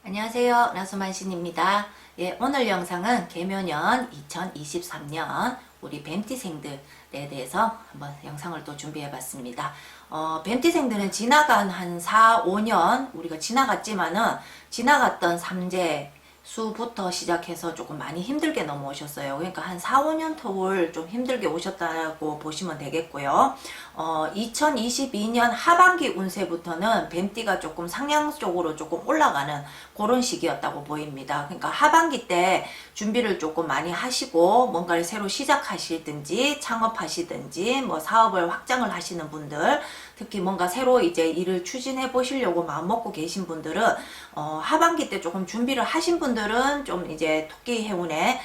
안녕하세요. 나수만신입니다. 예, 오늘 영상은 개묘년 2023년 우리 뱀띠생들에 대해서 한번 영상을 또 준비해 봤습니다. 뱀띠생들은 지나간 한 4, 5년 우리가 지나갔지만은 지나갔던 삼재 수부터 시작해서 조금 많이 힘들게 넘어오셨어요. 그러니까 한 4, 5년 터울 좀 힘들게 오셨다고 보시면 되겠고요. 2022년 하반기 운세부터는 뱀띠가 조금 상향 쪽으로 조금 올라가는 그런 시기였다고 보입니다. 그러니까 하반기 때 준비를 조금 많이 하시고 뭔가를 새로 시작하시든지 창업하시든지 뭐 사업을 확장을 하시는 분들, 특히 뭔가 새로 이제 일을 추진해 보시려고 마음먹고 계신 분들은 하반기 때 조금 준비를 하신 분들은 좀 이제 토끼 해운에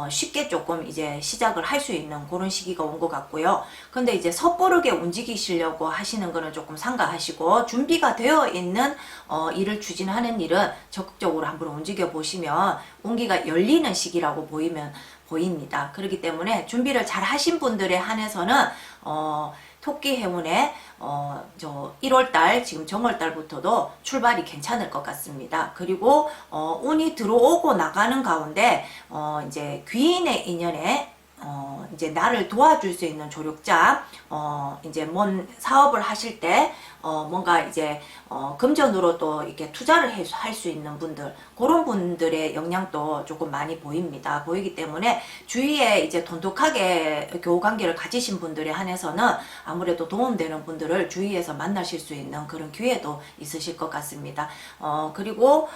쉽게 조금 이제 시작을 할 수 있는 그런 시기가 온 것 같고요. 근데 이제 섣부르게 움직이시려고 하시는 거는 조금 삼가하시고, 준비가 되어 있는 일을 추진하는 일은 적극적으로 한번 움직여 보시면 운기가 열리는 시기라고 보입니다. 그렇기 때문에 준비를 잘 하신 분들에 한해서는 토끼 해운에 저 1월달 지금 정월달부터도 출발이 괜찮을 것 같습니다. 그리고 운이 들어오고 나가는 가운데 이제 귀인의 인연에 이제 나를 도와줄 수 있는 조력자, 이제 뭔 사업을 하실 때 뭔가 이제 금전으로 또 이렇게 투자를 할 수 있는 분들, 그런 분들의 영향도 조금 많이 보이기 때문에 주위에 이제 돈독하게 교우관계를 가지신 분들에 한해서는 아무래도 도움되는 분들을 주위에서 만나실 수 있는 그런 기회도 있으실 것 같습니다. 그리고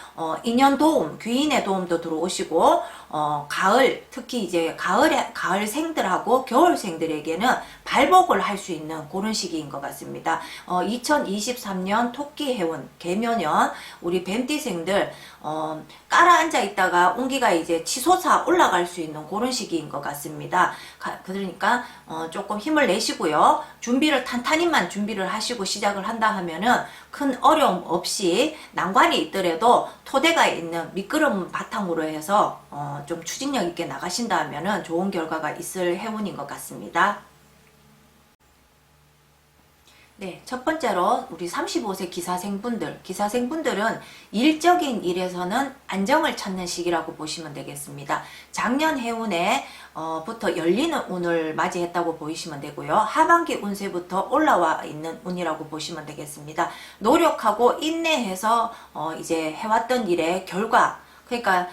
인연 도움, 귀인의 도움도 들어오시고, 가을, 특히 이제 가을생들하고 겨울생들에게는 발복을 할 수 있는 그런 시기인 것 같습니다. 2023년 토끼 해운 개묘년 우리 뱀띠생들 깔아앉아 있다가 운기가 이제 치솟아 올라갈 수 있는 그런 시기인 것 같습니다. 그러니까 조금 힘을 내시고요. 준비를 탄탄히만 준비를 하시고 시작을 한다 하면은 큰 어려움 없이 난관이 있더라도 토대가 있는 미끄럼 바탕으로 해서 좀 추진력 있게 나가신다 하면은 좋은 결과가 있을 해운인 것 같습니다. 네, 첫 번째로 우리 35세 기사생분들은 일적인 일에서는 안정을 찾는 시기라고 보시면 되겠습니다. 작년 해운에 부터 열리는 운을 맞이했다고 보시면 되고요. 하반기 운세부터 올라와 있는 운이라고 보시면 되겠습니다. 노력하고 인내해서 이제 해왔던 일의 결과, 그러니까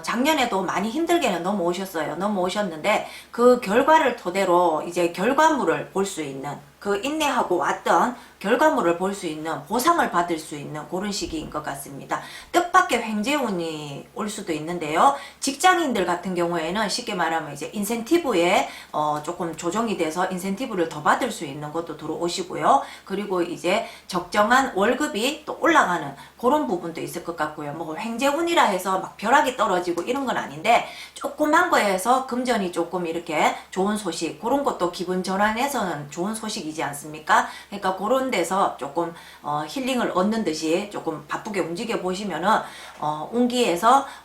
작년에도 많이 힘들게는 넘어오셨는데 그 결과를 토대로 이제 결과물을 볼 수 있는, 그 인내하고 왔던 결과물을 볼 수 있는, 보상을 받을 수 있는 그런 시기인 것 같습니다. 뜻밖의 횡재운이 올 수도 있는데요. 직장인들 같은 경우에는 쉽게 말하면 이제 인센티브에 조금 조정이 돼서 인센티브를 더 받을 수 있는 것도 들어오시고요. 그리고 이제 적정한 월급이 또 올라가는 그런 부분도 있을 것 같고요. 뭐 횡재운이라 해서 막 벼락이 떨어지고 이런 건 아닌데, 조그만 거에서 금전이 조금 이렇게 좋은 소식, 그런 것도 기분 전환에서는 좋은 소식이지 않습니까? 그러니까 그런 데서 조금 힐링을 얻는 듯이 조금 바쁘게 움직여 보시면은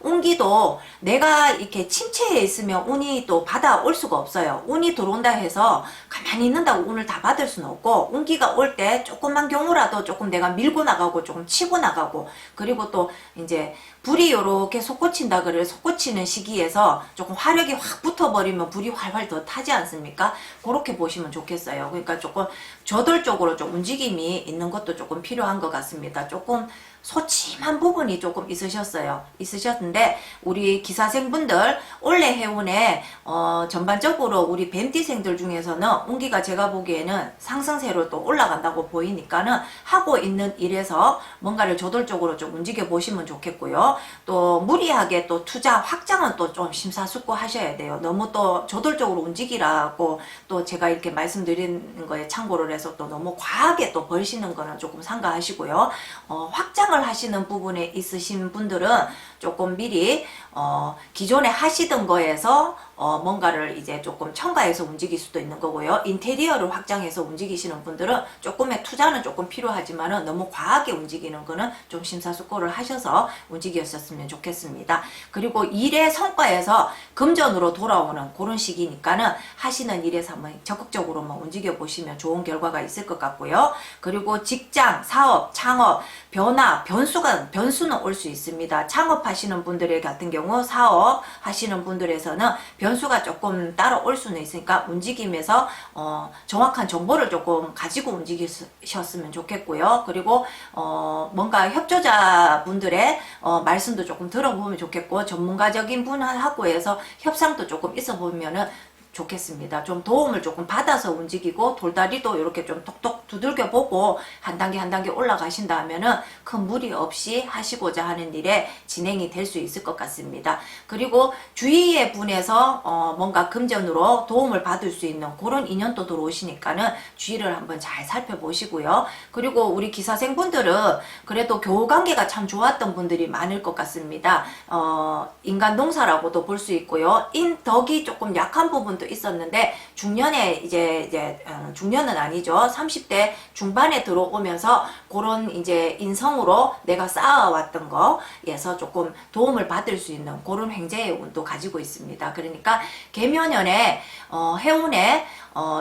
운기도 내가 이렇게 침체해 있으면 운이 또 받아올 수가 없어요. 운이 들어온다 해서 가만히 있는다고 운을 다 받을 수는 없고, 운기가 올 때 조금만 경우라도 조금 내가 밀고 나가고 조금 치고 나가고, 그리고 또 이제 불이 요렇게 솟구친다 그래요. 솟구치는 시기에서 조금 화력이 확 붙어버리면 불이 활활 더 타지 않습니까? 그렇게 보시면 좋겠어요. 그러니까 조금 저돌적으로 좀 움직임이 있는 것도 조금 필요한 것 같습니다. 조금 소침한 부분이 조금 있으셨는데 우리 기사생분들 올해 해운에 전반적으로 우리 뱀띠생들 중에서는 운기가 제가 보기에는 상승세로 또 올라간다고 보이니까는 하고 있는 일에서 뭔가를 저돌적으로 좀 움직여 보시면 좋겠고요. 또 무리하게 또 투자 확장은 또 좀 심사숙고 하셔야 돼요. 너무 또 저돌적으로 움직이라고 또 제가 이렇게 말씀드리는 거에 참고를 해서 또 너무 과하게 또 벌시는 거는 조금 삼가하시고요. 확장을 하시는 부분에 있으신 분들은 조금 미리 기존에 하시던 거에서 뭔가를 이제 조금 첨가해서 움직일 수도 있는 거고요. 인테리어를 확장해서 움직이시는 분들은 조금의 투자는 조금 필요하지만은 너무 과하게 움직이는 거는 좀 심사숙고를 하셔서 움직였었으면 좋겠습니다. 그리고 일의 성과에서 금전으로 돌아오는 그런 시기니까는 하시는 일에서 한번 적극적으로만 움직여 보시면 좋은 결과가 있을 것 같고요. 그리고 직장, 사업, 창업, 변화, 변수는 올 수 있습니다. 창업하시는 분들 같은 경우 사업 하시는 분들에서는 변수가 조금 따라올 수는 있으니까 움직임에서 정확한 정보를 조금 가지고 움직이셨으면 좋겠고요. 그리고 뭔가 협조자분들의 말씀도 조금 들어보면 좋겠고 전문가적인 분하고 해서 협상도 조금 있어 보면은 좋겠습니다. 좀 도움을 조금 받아서 움직이고 돌다리도 이렇게 좀 톡톡 두들겨 보고 한 단계 한 단계 올라가신다 하면은 큰 무리 없이 하시고자 하는 일에 진행이 될 수 있을 것 같습니다. 그리고 주위의 분에서 뭔가 금전으로 도움을 받을 수 있는 그런 인연도 들어오시니까는 주위를 한번 잘 살펴보시고요. 그리고 우리 기사생분들은 그래도 교우관계가 참 좋았던 분들이 많을 것 같습니다. 인간 동사라고도 볼 수 있고요. 인덕이 조금 약한 부분도 있었는데 중년에 중년은 아니죠. 30대 중반에 들어오면서 그런 이제 인성으로 내가 쌓아왔던 거에서 조금 도움을 받을 수 있는 그런 횡재의 운도 가지고 있습니다. 그러니까 계묘년에 해운에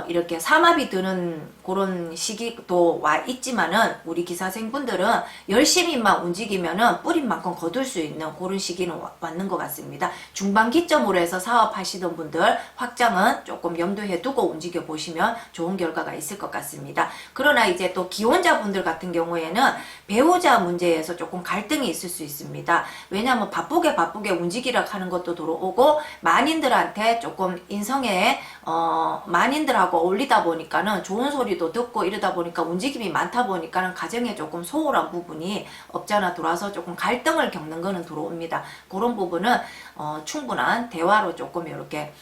이렇게 삼합이 드는 그런 시기도 와 있지만은 우리 기사생분들은 열심히만 움직이면은 뿌린 만큼 거둘 수 있는 그런 시기는 왔는 것 같습니다. 중반 기점으로 해서 사업하시던 분들 확장은 조금 염두에 두고 움직여 보시면 좋은 결과가 있을 것 같습니다. 그러나 이제 또 기혼자분들 같은 경우에는 배우자 문제에서 조금 갈등이 있을 수 있습니다. 왜냐하면 바쁘게 움직이라 하는 것도 들어오고 만인들한테 조금 인성에 만인들하고 어울리다 보니까는 좋은 소리도 듣고 이러다 보니까 움직임이 많다 보니까는 가정에 조금 소홀한 부분이 없잖아 들어와서 조금 갈등을 겪는 거는 들어옵니다. 그런 부분은 충분한 대화로 조금 이렇게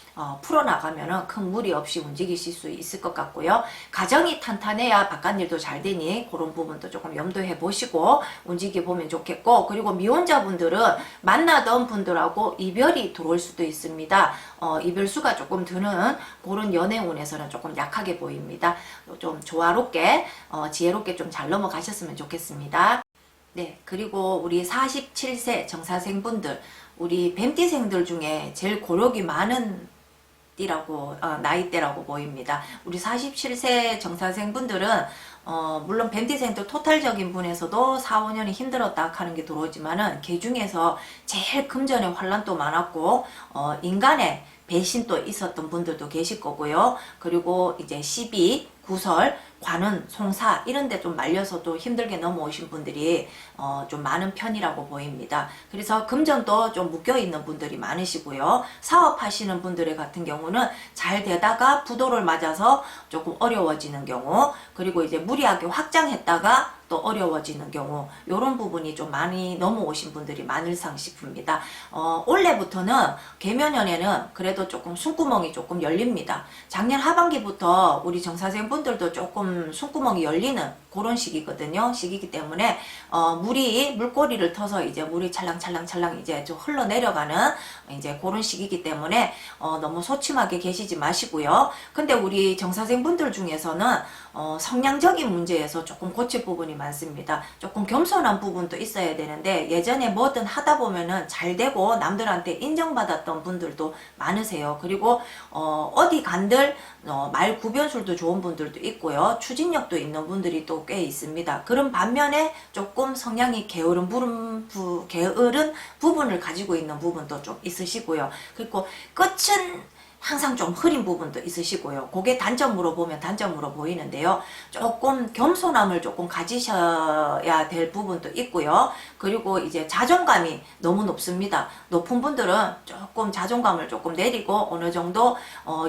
풀어나가면은 큰 무리 없이 움직이실 수 있을 것 같고요. 가정이 탄탄해야 바깥일도 잘 되니 그런 부분도 조금 염두해 보시고 움직여 보면 좋겠고, 그리고 미혼자분들은 만나던 분들하고 이별이 들어올 수도 있습니다. 이별수가 조금 드는 그런 연애운에서는 조금 약하게 보입니다. 좀 조화롭게 지혜롭게 좀 잘 넘어가셨으면 좋겠습니다. 네, 그리고 우리 47세 정사생분들, 우리 뱀띠생들 중에 제일 고력이 많은 나이대라고 보입니다. 우리 47세 정사생분들은 물론 뱀띠생들 토탈적인 분에서도 4, 5년이 힘들었다 하는 게 들어오지만은 그 중에서 제일 금전의 환란도 많았고 인간의 배신도 있었던 분들도 계실 거고요. 그리고 이제 시비, 구설, 관운, 송사 이런 데 좀 말려서도 힘들게 넘어오신 분들이 좀 많은 편이라고 보입니다. 그래서 금전도 좀 묶여있는 분들이 많으시고요. 사업하시는 분들 같은 경우는 잘 되다가 부도를 맞아서 조금 어려워지는 경우, 그리고 이제 무리하게 확장했다가 또 어려워지는 경우, 이런 부분이 좀 많이 넘어오신 분들이 많을상 싶습니다. 올해부터는 계묘년에는 그래도 조금 숨구멍이 조금 열립니다. 작년 하반기부터 우리 정사생분들도 조금 숨구멍이 열리는 그런 시기이기 때문에 물꼬리를 터서 이제 물이 찰랑찰랑찰랑 이제 좀 흘러내려가는 이제 그런 시기이기 때문에 너무 소침하게 계시지 마시고요. 근데 우리 정사생분들 중에서는 성향적인 문제에서 조금 고칠 부분이 많습니다. 조금 겸손한 부분도 있어야 되는데 예전에 뭐든 하다 보면은 잘 되고 남들한테 인정받았던 분들도 많으세요. 그리고 어디 간들 말 구변술도 좋은 분들도 있고요. 추진력도 있는 분들이 또 꽤 있습니다. 그런 반면에 조금 성향이 게으른 부분을 가지고 있는 부분도 좀 있으시고요. 그리고 끝은 항상 좀 흐린 부분도 있으시고요. 그게 단점으로 보면 단점으로 보이는데요. 조금 겸손함을 조금 가지셔야 될 부분도 있고요. 그리고 이제 자존감이 너무 높습니다. 높은 분들은 조금 자존감을 조금 내리고 어느 정도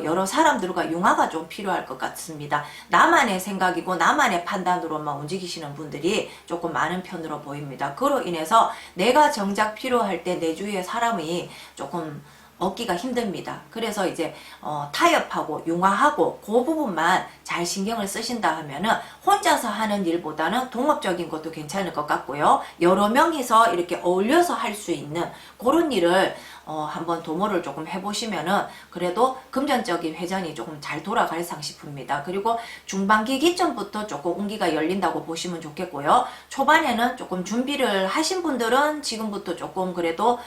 여러 사람들과 융화가 좀 필요할 것 같습니다. 나만의 생각이고 나만의 판단으로만 움직이시는 분들이 조금 많은 편으로 보입니다. 그로 인해서 내가 정작 필요할 때 내 주위의 사람이 조금 얻기가 힘듭니다. 그래서 이제 타협하고 융화하고 그 부분만 잘 신경을 쓰신다 하면은 혼자서 하는 일보다는 동업적인 것도 괜찮을 것 같고요. 여러 명이서 이렇게 어울려서 할 수 있는 그런 일을 한번 도모를 조금 해보시면은 그래도 금전적인 회전이 조금 잘 돌아갈 상식입니다. 그리고 중반기 기점부터 조금 운기가 열린다고 보시면 좋겠고요. 초반에는 조금 준비를 하신 분들은 지금부터 조금 그래도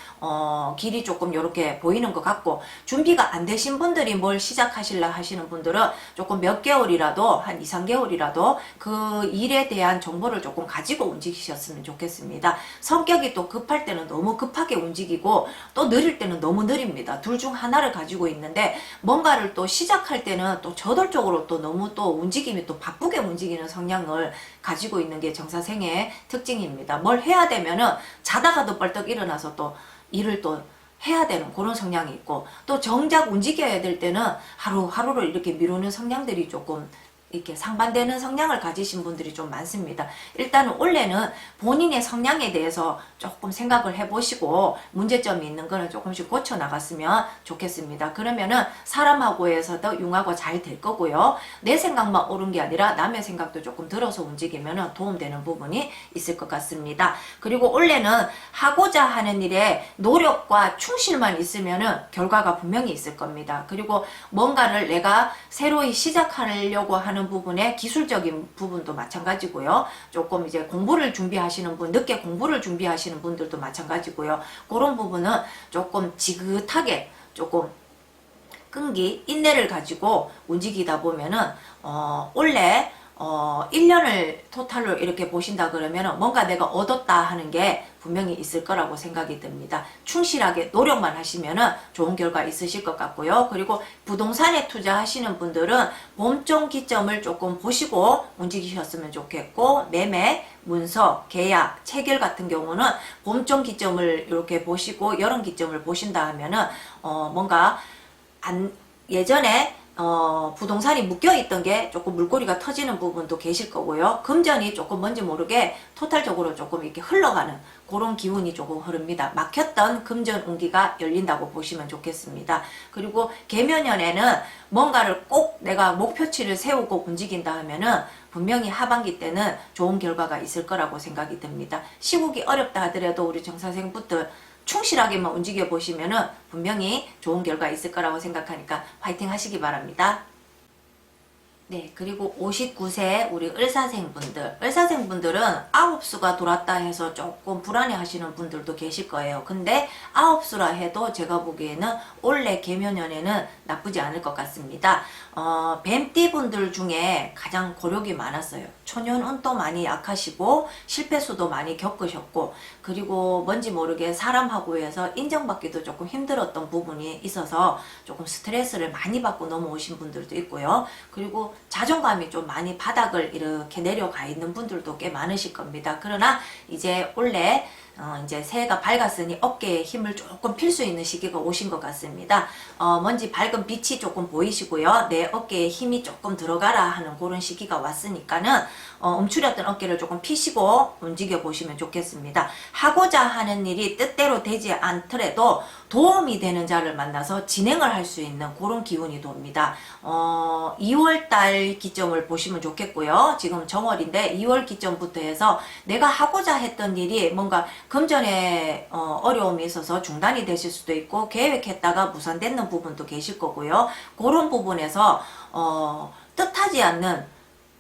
길이 조금 이렇게 보이는 것 같고, 준비가 안 되신 분들이 뭘 시작하실라 하시는 분들은 조금 몇 개월이라도 한 2, 3개월이라도 그 일에 대한 정보를 조금 가지고 움직이셨으면 좋겠습니다. 성격이 또 급할 때는 너무 급하게 움직이고 또 느릴 때는 너무 느립니다. 둘 중 하나를 가지고 있는데, 뭔가를 또 시작할 때는 또 저돌적으로 또 너무 또 움직임이 또 바쁘게 움직이는 성향을 가지고 있는 게 정사생의 특징입니다. 뭘 해야 되면은 자다가도 벌떡 일어나서 또 일을 또 해야 되는 그런 성향이 있고, 또 정작 움직여야 될 때는 하루하루를 이렇게 미루는 성향들이 조금 이렇게 상반되는 성향을 가지신 분들이 좀 많습니다. 일단은 원래는 본인의 성향에 대해서 조금 생각을 해보시고 문제점이 있는 거는 조금씩 고쳐 나갔으면 좋겠습니다. 그러면은 사람하고에서도 융화가 잘 될 거고요. 내 생각만 옳은 게 아니라 남의 생각도 조금 들어서 움직이면은 도움되는 부분이 있을 것 같습니다. 그리고 원래는 하고자 하는 일에 노력과 충실만 있으면은 결과가 분명히 있을 겁니다. 그리고 뭔가를 내가 새로이 시작하려고 하는 부분에 기술적인 부분도 마찬가지고요. 조금 이제 공부를 준비하시는 분, 늦게 공부를 준비하시는 분들도 마찬가지고요. 그런 부분은 조금 지긋하게 조금 끈기, 인내를 가지고 움직이다 보면은 원래 1년을 토탈로 이렇게 보신다 그러면 뭔가 내가 얻었다 하는 게 분명히 있을 거라고 생각이 듭니다. 충실하게 노력만 하시면은 좋은 결과 있으실 것 같고요. 그리고 부동산에 투자하시는 분들은 봄종 기점을 조금 보시고 움직이셨으면 좋겠고, 매매, 문서, 계약, 체결 같은 경우는 봄종 기점을 이렇게 보시고 여름 기점을 보신다 하면은 뭔가 예전에 부동산이 묶여있던 게 조금 물꼬리가 터지는 부분도 계실 거고요. 금전이 조금 뭔지 모르게 토탈적으로 조금 이렇게 흘러가는 그런 기운이 조금 흐릅니다. 막혔던 금전 운기가 열린다고 보시면 좋겠습니다. 그리고 계묘년에는 뭔가를 꼭 내가 목표치를 세우고 움직인다 하면은 분명히 하반기 때는 좋은 결과가 있을 거라고 생각이 듭니다. 시국이 어렵다 하더라도 우리 정사생부터 충실하게만 움직여 보시면은 분명히 좋은 결과 있을 거라고 생각하니까 화이팅 하시기 바랍니다. 네, 그리고 59세 우리 을사생분들은 9수가 돌았다 해서 조금 불안해 하시는 분들도 계실 거예요. 근데 9수라 해도 제가 보기에는 올해 계묘년에는 나쁘지 않을 것 같습니다. 뱀띠분들 중에 가장 고력이 많았어요. 초년운도 많이 약하시고 실패수도 많이 겪으셨고, 그리고 뭔지 모르게 사람하고 해서 인정받기도 조금 힘들었던 부분이 있어서 조금 스트레스를 많이 받고 넘어오신 분들도 있고요. 그리고 자존감이 좀 많이 바닥을 이렇게 내려가 있는 분들도 꽤 많으실 겁니다. 그러나 이제 원래 이제 새해가 밝았으니 어깨에 힘을 조금 필 수 있는 시기가 오신 것 같습니다. 뭔지 밝은 빛이 조금 보이시고요. 내 어깨에 힘이 조금 들어가라 하는 그런 시기가 왔으니까는 움츠렸던 어깨를 조금 피시고 움직여 보시면 좋겠습니다. 하고자 하는 일이 뜻대로 되지 않더라도 도움이 되는 자를 만나서 진행을 할 수 있는 그런 기운이 돕니다. 2월달 기점을 보시면 좋겠고요. 지금 정월인데 2월 기점부터 해서 내가 하고자 했던 일이 뭔가 금전에 어려움이 있어서 중단이 되실 수도 있고, 계획했다가 무산되는 부분도 계실 거고요. 그런 부분에서 뜻하지 않는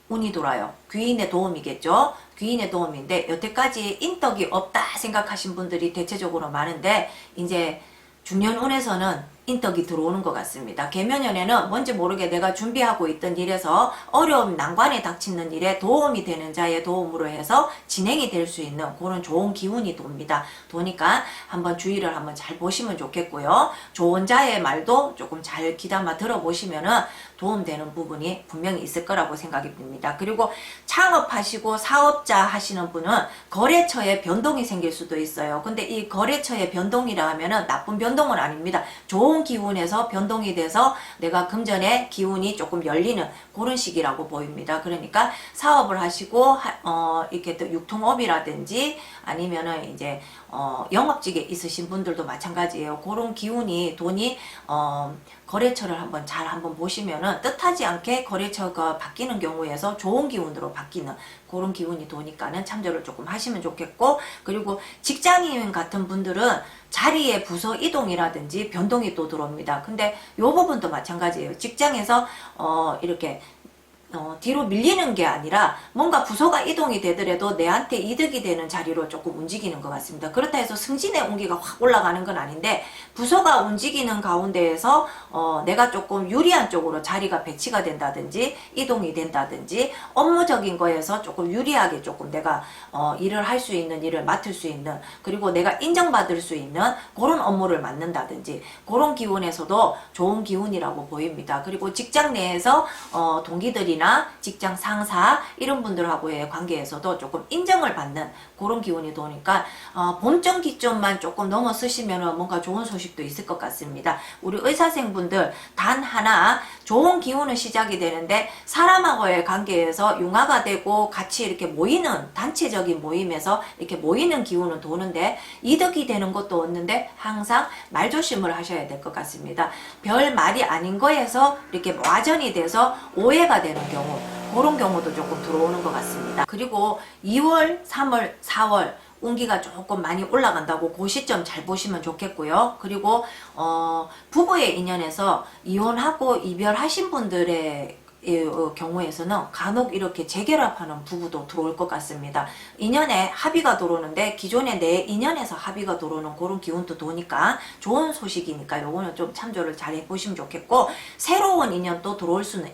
운이 돌아요. 귀인의 도움이겠죠. 귀인의 도움인데 여태까지 인덕이 없다 생각하신 분들이 대체적으로 많은데, 이제 중년운에서는 인덕이 들어오는 것 같습니다. 계묘년에는 뭔지 모르게 내가 준비하고 있던 일에서 어려움, 난관에 닥치는 일에 도움이 되는 자의 도움으로 해서 진행이 될 수 있는 그런 좋은 기운이 돕니다. 도니까 한번 주의를 한번 잘 보시면 좋겠고요. 좋은 자의 말도 조금 잘 귀담아 들어보시면은 도움되는 부분이 분명히 있을 거라고 생각이 듭니다. 그리고 창업하시고 사업자 하시는 분은 거래처에 변동이 생길 수도 있어요. 근데 이 거래처의 변동이라 하면은 나쁜 변동은 아닙니다. 좋은 기운에서 변동이 돼서 내가 금전의 기운이 조금 열리는 그런 시기라고 보입니다. 그러니까 사업을 하시고 이렇게 또 유통업이라든지 아니면은 이제 영업직에 있으신 분들도 마찬가지예요. 그런 기운이 돈이 거래처를 한번 보시면은 뜻하지 않게 거래처가 바뀌는 경우에서 좋은 기운으로 바뀌는 그런 기운이 도니까는 참조를 조금 하시면 좋겠고, 그리고 직장인 같은 분들은 자리의 부서 이동이라든지 변동이 또 들어옵니다. 근데 요 부분도 마찬가지예요. 직장에서 이렇게 뒤로 밀리는 게 아니라 뭔가 부서가 이동이 되더라도 내한테 이득이 되는 자리로 조금 움직이는 것 같습니다. 그렇다 해서 승진의 운기가 확 올라가는 건 아닌데, 부서가 움직이는 가운데에서 내가 조금 유리한 쪽으로 자리가 배치가 된다든지 이동이 된다든지, 업무적인 거에서 조금 유리하게 조금 내가 일을 할 수 있는, 일을 맡을 수 있는, 그리고 내가 인정받을 수 있는 그런 업무를 맡는다든지, 그런 기운에서도 좋은 기운이라고 보입니다. 그리고 직장 내에서 동기들이나 직장 상사 이런 분들하고의 관계에서도 조금 인정을 받는 그런 기운이 도니까 본점 기점만 조금 넘어서시면 뭔가 좋은 소식도 있을 것 같습니다. 우리 의사생분들 단 하나 좋은 기운은 시작이 되는데, 사람하고의 관계에서 융화가 되고 같이 이렇게 모이는 단체적인 모임에서 이렇게 모이는 기운은 도는데 이득이 되는 것도 없는데 항상 말조심을 하셔야 될 것 같습니다. 별 말이 아닌 거에서 이렇게 와전이 돼서 오해가 되는 경우, 그런 경우도 조금 들어오는 것 같습니다. 그리고 2월, 3월, 4월 운기가 조금 많이 올라간다고 그 시점 잘 보시면 좋겠고요. 그리고 부부의 인연에서 이혼하고 이별하신 분들의 경우에서는 간혹 이렇게 재결합하는 부부도 들어올 것 같습니다. 인연에 합의가 들어오는데 기존에 내 인연에서 합의가 들어오는 그런 기운도 도니까 좋은 소식이니까 요거는 좀 참조를 잘 해보시면 좋겠고, 새로운 인연도 들어올 수는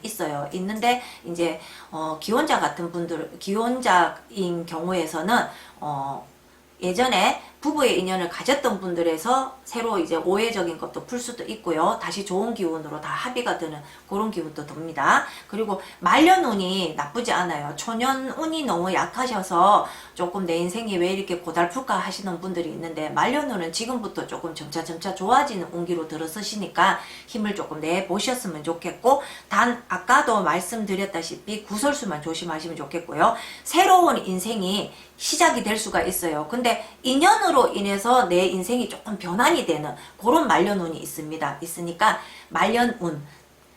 있는데 이제 기혼자 같은 분들, 기혼자인 경우에서는 예전에 부부의 인연을 가졌던 분들에서 새로 이제 오해적인 것도 풀 수도 있고요. 다시 좋은 기운으로 다 합의가 되는 그런 기운도 듭니다. 그리고 말년운이 나쁘지 않아요. 초년운이 너무 약하셔서 조금 내 인생이 왜 이렇게 고달플까 하시는 분들이 있는데, 말년운은 지금부터 조금 점차 좋아지는 운기로 들어서시니까 힘을 조금 내보셨으면 좋겠고, 단 아까도 말씀드렸다시피 구설수만 조심하시면 좋겠고요. 새로운 인생이 시작이 될 수가 있어요. 근데 인연으로 인해서 내 인생이 조금 변환이 되는 그런 말년운이 있으니까 말년운,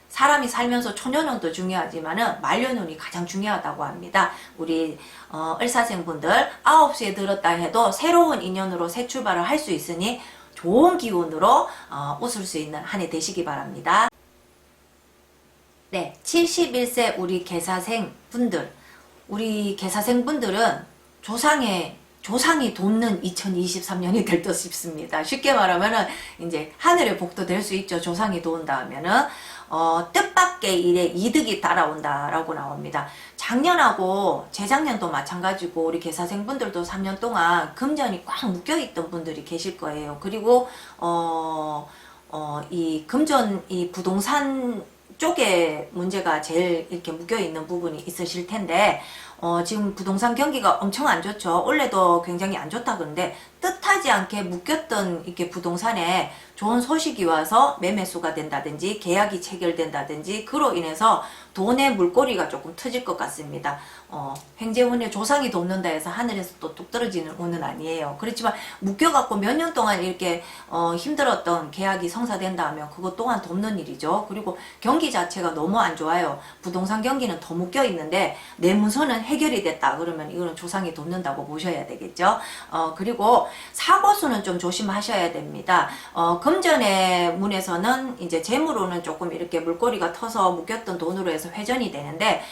사람이 살면서 초년운도 중요하지만은 말년운이 가장 중요하다고 합니다. 우리 을사생분들 9시에 들었다 해도 새로운 인연으로 새 출발을 할 수 있으니 좋은 기운으로 웃을 수 있는 한 해 되시기 바랍니다. 네, 71세 우리 개사생 분들, 우리 개사생 분들은 조상이 돋는 2023년이 될 듯 싶습니다. 쉽게 말하면은 이제 하늘의 복도 될 수 있죠. 조상이 도운다 하면은 뜻밖의 일에 이득이 따라온다라고 나옵니다. 작년하고 재작년도 마찬가지고 우리 개사생분들도 3년 동안 금전이 꽉 묶여있던 분들이 계실 거예요. 그리고 이 금전, 이 부동산 쪽에 문제가 제일 이렇게 묶여있는 부분이 있으실 텐데, 지금 부동산 경기가 엄청 안 좋죠. 원래도 굉장히 안 좋다 그런데 뜻하지 않게 묶였던 이렇게 부동산에 좋은 소식이 와서 매매수가 된다든지 계약이 체결된다든지, 그로 인해서 돈의 물꼬리가 조금 터질 것 같습니다. 횡재운에 조상이 돕는다 해서 하늘에서 또 뚝 떨어지는 운은 아니에요. 그렇지만 묶여갖고 몇 년 동안 이렇게 힘들었던 계약이 성사된다 하면 그것 또한 돕는 일이죠. 그리고 경기 자체가 너무 안 좋아요. 부동산 경기는 더 묶여 있는데 내 문서는 해결이 됐다 그러면 이거는 조상이 돕는다고 보셔야 되겠죠. 그리고 사고수는 좀 조심하셔야 됩니다. 금전의 문에서는 이제 재물로는 조금 이렇게 물꼬리가 터서 묶였던 돈으로 해서 회전이 되는데,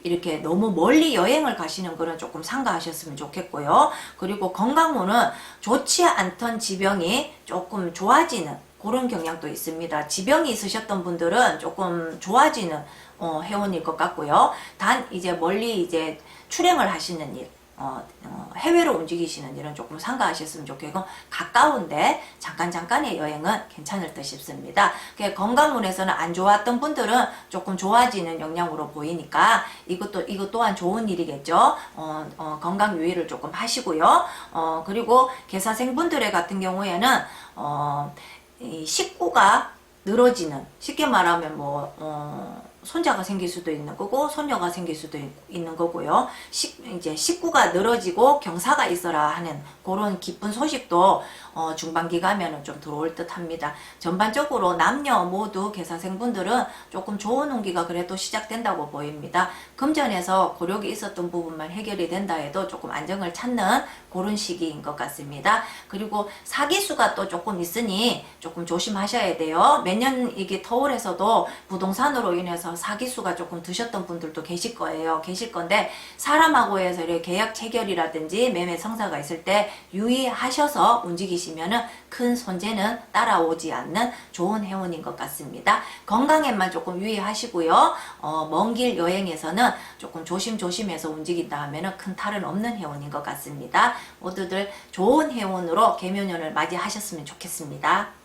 이렇게 너무 멀리 여행을 가시는 거는 조금 삼가하셨으면 좋겠고요. 그리고 건강운은 좋지 않던 지병이 조금 좋아지는 그런 경향도 있습니다. 지병이 있으셨던 분들은 조금 좋아지는 해운일 것 같고요. 단 이제 멀리 이제 출행을 하시는 일, 해외로 움직이시는 일은 조금 삼가하셨으면 좋겠고, 가까운데 잠깐의 여행은 괜찮을 듯 싶습니다. 건강운에서는 안 좋았던 분들은 조금 좋아지는 영향으로 보이니까 이것 또한 좋은 일이겠죠. 건강 유의를 조금 하시고요. 그리고 개사생분들의 같은 경우에는 이 식구가 늘어지는, 쉽게 말하면 손자가 생길 수도 있는 거고 손녀가 생길 수도 있는 거고요. 이제 식구가 늘어지고 경사가 있어라 하는 그런 기쁜 소식도 중반기 가면은 좀 들어올 듯 합니다. 전반적으로 남녀 모두 계사생분들은 조금 좋은 운기가 그래도 시작된다고 보입니다. 금전에서 고력이 있었던 부분만 해결이 된다 해도 조금 안정을 찾는 그런 시기인 것 같습니다. 그리고 사기수가 또 조금 있으니 조금 조심하셔야 돼요. 매년 이게 터울에서도 부동산으로 인해서 사기수가 조금 드셨던 분들도 계실 거예요. 계실 건데 사람하고 해서 이렇게 계약 체결이라든지 매매 성사가 있을 때 유의하셔서 움직이시면은 큰 손재는 따라오지 않는 좋은 해운인 것 같습니다. 건강에만 조금 유의하시고요. 먼 길 여행에서는 조금 조심조심해서 움직인다 하면은 큰 탈은 없는 해운인 것 같습니다. 모두들 좋은 해운으로 개묘년을 맞이하셨으면 좋겠습니다.